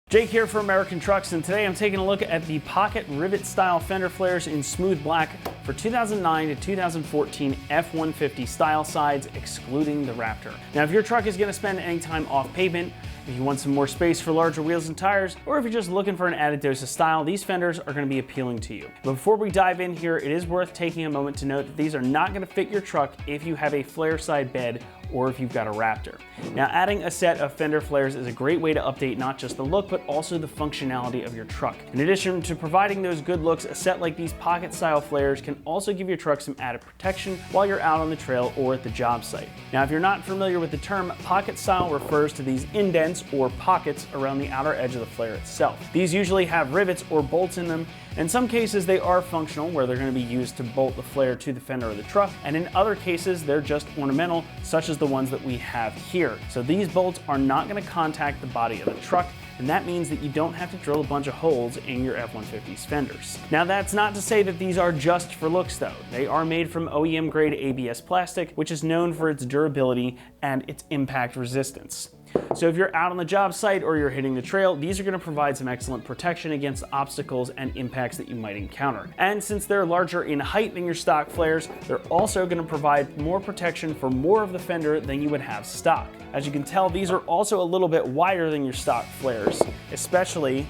Jake here for American Trucks, and today I'm taking a look at the pocket rivet style fender flares in smooth black for 2009 to 2014 F-150 style sides, excluding the Raptor. Now, if your truck is going to spend any time off pavement, if you want some more space for larger wheels and tires, or if you're just looking for an added dose of style, these fenders are going to be appealing to you. But before we dive in here, it is worth taking a moment to note that these are not going to fit your truck if you have a flare side bed or if you've got a Raptor. Now, adding a set of fender flares is a great way to update not just the look, but also the functionality of your truck. In addition to providing those good looks, a set like these pocket style flares can also give your truck some added protection while you're out on the trail or at the job site. Now, if you're not familiar with the term, pocket style refers to these indents or pockets around the outer edge of the flare itself. These usually have rivets or bolts in them. In some cases, they are functional, where they're going to be used to bolt the flare to the fender of the truck, and in other cases, they're just ornamental, such as the ones that we have here. So these bolts are not going to contact the body of the truck, and that means that you don't have to drill a bunch of holes in your F-150's fenders. Now, that's not to say that these are just for looks though. They are made from OEM grade ABS plastic, which is known for its durability and its impact resistance. So if you're out on the job site or you're hitting the trail, these are going to provide some excellent protection against obstacles and impacts that you might encounter. And since they're larger in height than your stock flares, they're also going to provide more protection for more of the fender than you would have stock. As you can tell, these are also a little bit wider than your stock flares, especially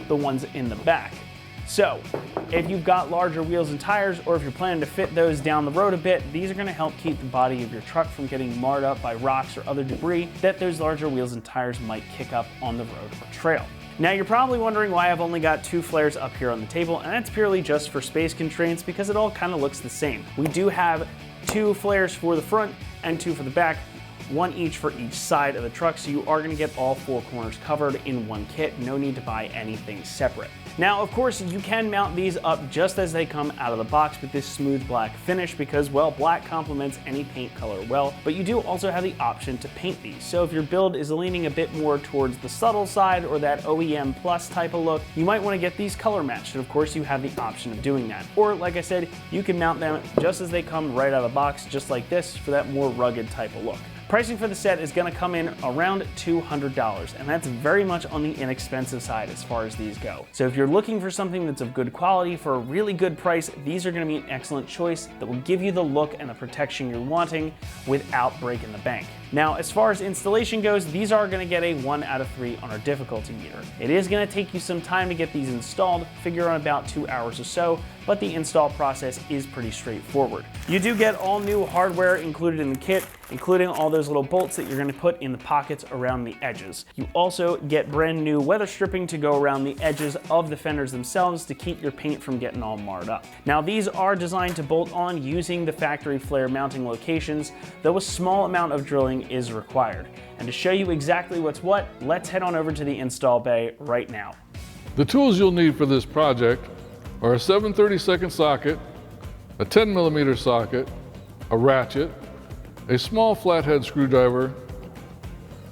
the ones in the back. So if you've got larger wheels and tires, or if you're planning to fit those down the road a bit, these are going to help keep the body of your truck from getting marred up by rocks or other debris that those larger wheels and tires might kick up on the road or trail. Now, you're probably wondering why I've only got two flares up here on the table, and that's purely just for space constraints because it all kind of looks the same. We do have two flares for the front and two for the back, one each for each side of the truck, so you are going to get all four corners covered in one kit. No need to buy anything separate. Now, of course, you can mount these up just as they come out of the box with this smooth black finish because, well, black complements any paint color well, but you do also have the option to paint these. So if your build is leaning a bit more towards the subtle side or that OEM plus type of look, you might want to get these color matched, and of course you have the option of doing that. Or, like I said, you can mount them just as they come right out of the box, just like this, for that more rugged type of look. Pricing for the set is going to come in around $200, and that's very much on the inexpensive side as far as these go. So if you're looking for something that's of good quality for a really good price, these are going to be an excellent choice that will give you the look and the protection you're wanting without breaking the bank. Now, as far as installation goes, these are going to get a 1 out of 3 on our difficulty meter. It is going to take you some time to get these installed, figure on about 2 hours or so, but the install process is pretty straightforward. You do get all new hardware included in the kit, including all those little bolts that you're going to put in the pockets around the edges. You also get brand new weather stripping to go around the edges of the fenders themselves to keep your paint from getting all marred up. Now, these are designed to bolt on using the factory flare mounting locations, though a small amount of drilling is required. And to show you exactly what's what, let's head on over to the install bay right now. The tools you'll need for this project are a 7/32 socket, a 10mm socket, a ratchet, a small flathead screwdriver,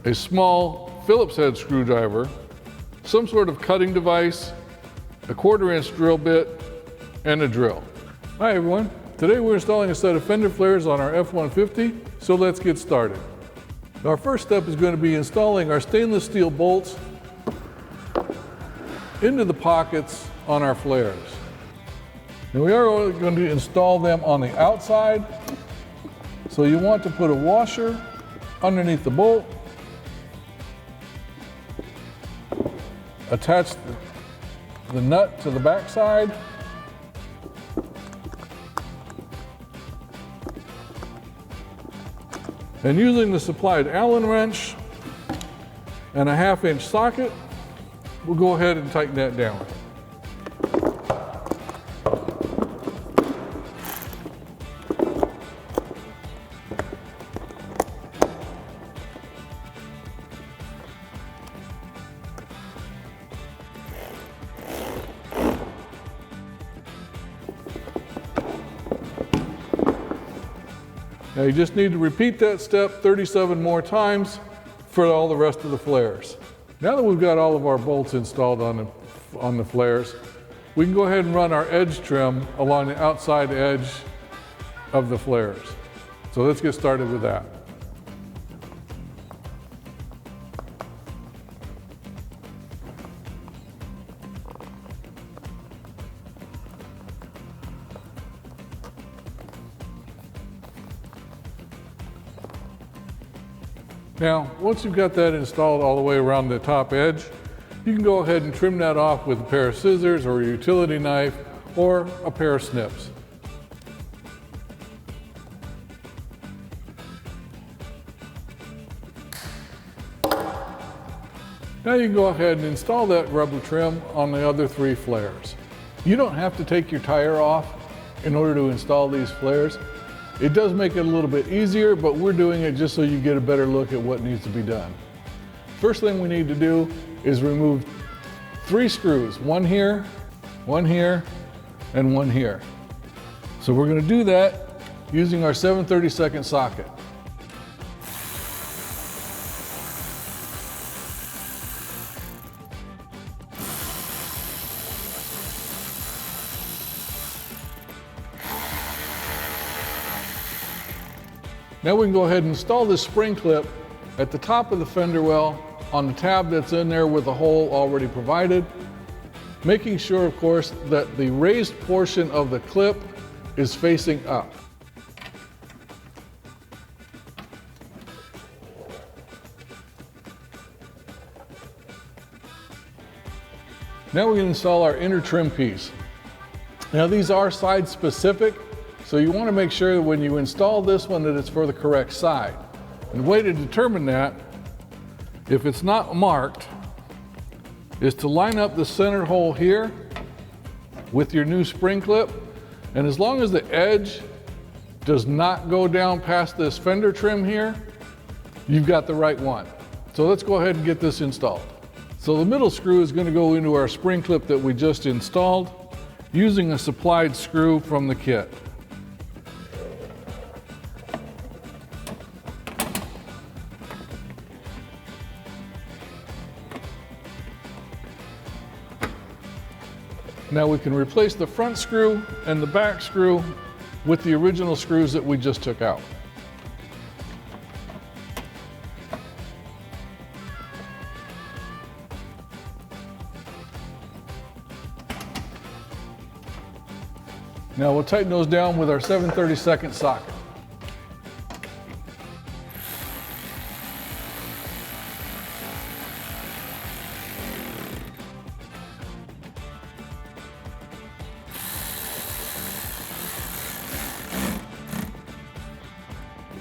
a small Phillips head screwdriver, some sort of cutting device, a 1/4-inch drill bit, and a drill. Hi everyone, today we're installing a set of fender flares on our F-150, so let's get started. Our first step is going to be installing our stainless steel bolts into the pockets on our flares. And we are going to install them on the outside, so you want to put a washer underneath the bolt, attach the nut to the back side, and using the supplied Allen wrench and a 1/2-inch socket, we'll go ahead and tighten that down. Now you just need to repeat that step 37 more times for all the rest of the flares. Now that we've got all of our bolts installed on the flares, we can go ahead and run our edge trim along the outside edge of the flares. So let's get started with that. Now, once you've got that installed all the way around the top edge, you can go ahead and trim that off with a pair of scissors or a utility knife or a pair of snips. Now you can go ahead and install that rubber trim on the other 3 flares. You don't have to take your tire off in order to install these flares. It does make it a little bit easier, but we're doing it just so you get a better look at what needs to be done. First thing we need to do is remove 3 screws, one here, and one here. So we're going to do that using our 7/32 socket. Now we can go ahead and install this spring clip at the top of the fender well on the tab that's in there with a hole already provided, making sure, of course, that the raised portion of the clip is facing up. Now we can install our inner trim piece. Now these are side specific, so you want to make sure that when you install this one that it's for the correct side. And the way to determine that, if it's not marked, is to line up the center hole here with your new spring clip. And as long as the edge does not go down past this fender trim here, you've got the right one. So let's go ahead and get this installed. So the middle screw is going to go into our spring clip that we just installed using a supplied screw from the kit. Now we can replace the front screw and the back screw with the original screws that we just took out. Now we'll tighten those down with our 7/32 socket.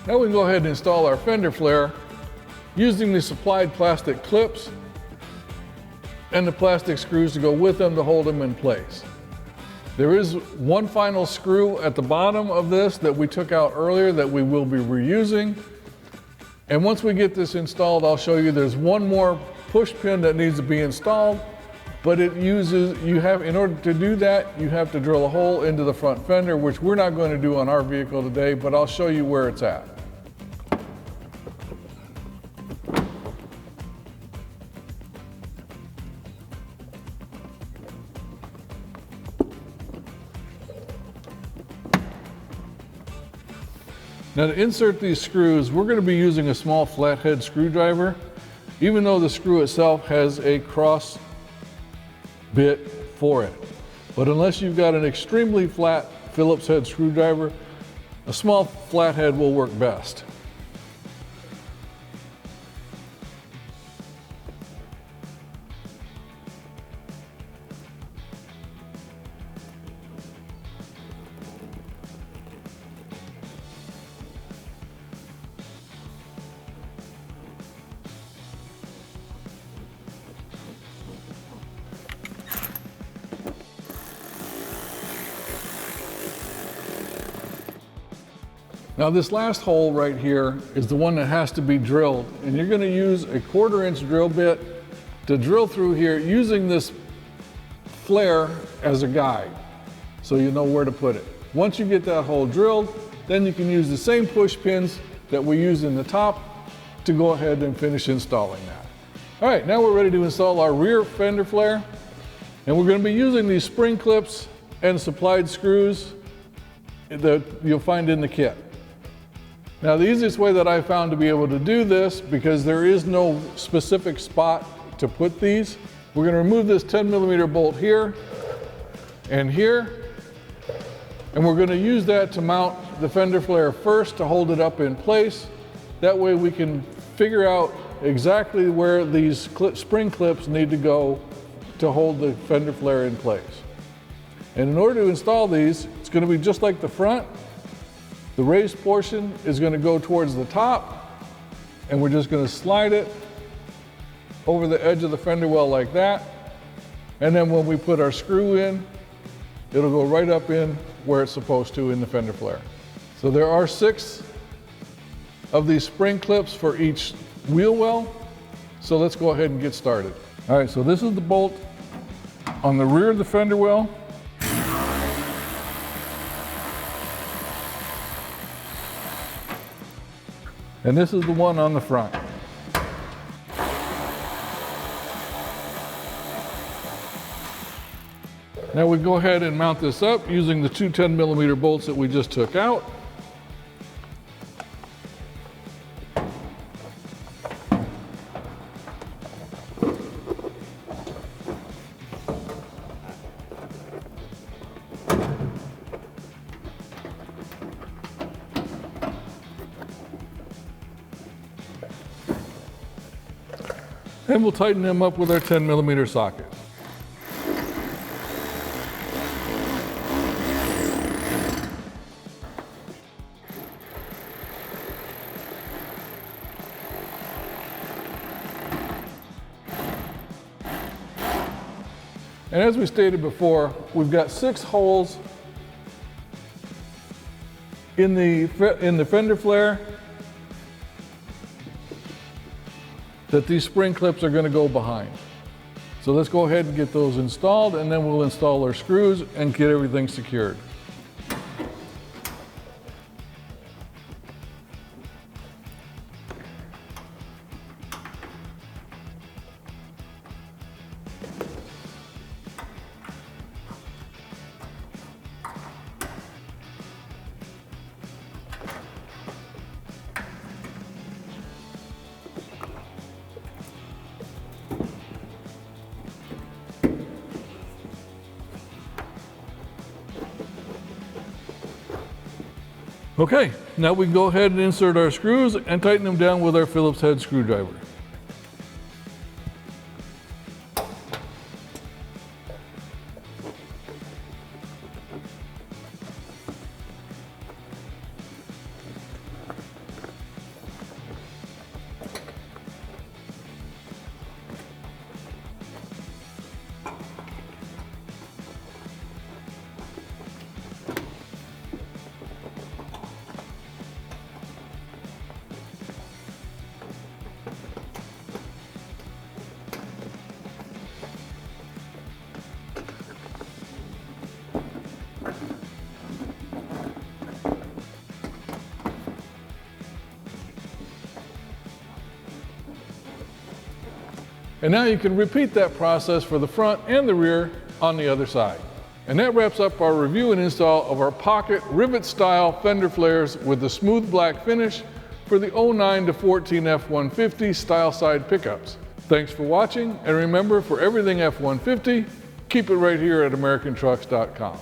Now we can go ahead and install our fender flare using the supplied plastic clips and the plastic screws to go with them to hold them in place. There is one final screw at the bottom of this that we took out earlier that we will be reusing. And once we get this installed, I'll show you there's one more push pin that needs to be installed, but it uses, in order to do that, you have to drill a hole into the front fender, which we're not going to do on our vehicle today, but I'll show you where it's at. Now to insert these screws, we're going to be using a small flathead screwdriver, even though the screw itself has a cross bit for it. But unless you've got an extremely flat Phillips head screwdriver, a small flathead will work best. Now this last hole right here is the one that has to be drilled, and you're going to use a 1/4-inch drill bit to drill through here using this flare as a guide, so you know where to put it. Once you get that hole drilled, then you can use the same push pins that we used in the top to go ahead and finish installing that. All right, now we're ready to install our rear fender flare, and we're going to be using these spring clips and supplied screws that you'll find in the kit. Now the easiest way that I found to be able to do this, because there is no specific spot to put these, we're going to remove this 10mm bolt here and here, and we're going to use that to mount the fender flare first to hold it up in place. That way we can figure out exactly where these spring clips need to go to hold the fender flare in place. And in order to install these, it's going to be just like the front. The raised portion is going to go towards the top, and we're just going to slide it over the edge of the fender well like that. And then when we put our screw in, it'll go right up in where it's supposed to in the fender flare. So there are 6 of these spring clips for each wheel well. So let's go ahead and get started. All right, so this is the bolt on the rear of the fender well. And this is the one on the front. Now we go ahead and mount this up using the 2 10mm bolts that we just took out. And we'll tighten them up with our 10mm socket. And as we stated before, we've got 6 holes in the fender flare that these spring clips are going to go behind. So let's go ahead and get those installed, and then we'll install our screws and get everything secured. Okay, now we can go ahead and insert our screws and tighten them down with our Phillips head screwdriver. And now you can repeat that process for the front and the rear on the other side. And that wraps up our review and install of our Pocket Rivet style fender flares with the smooth black finish for the 09 to 14 F-150 style side pickups. Thanks for watching, and remember, for everything F-150, keep it right here at AmericanTrucks.com.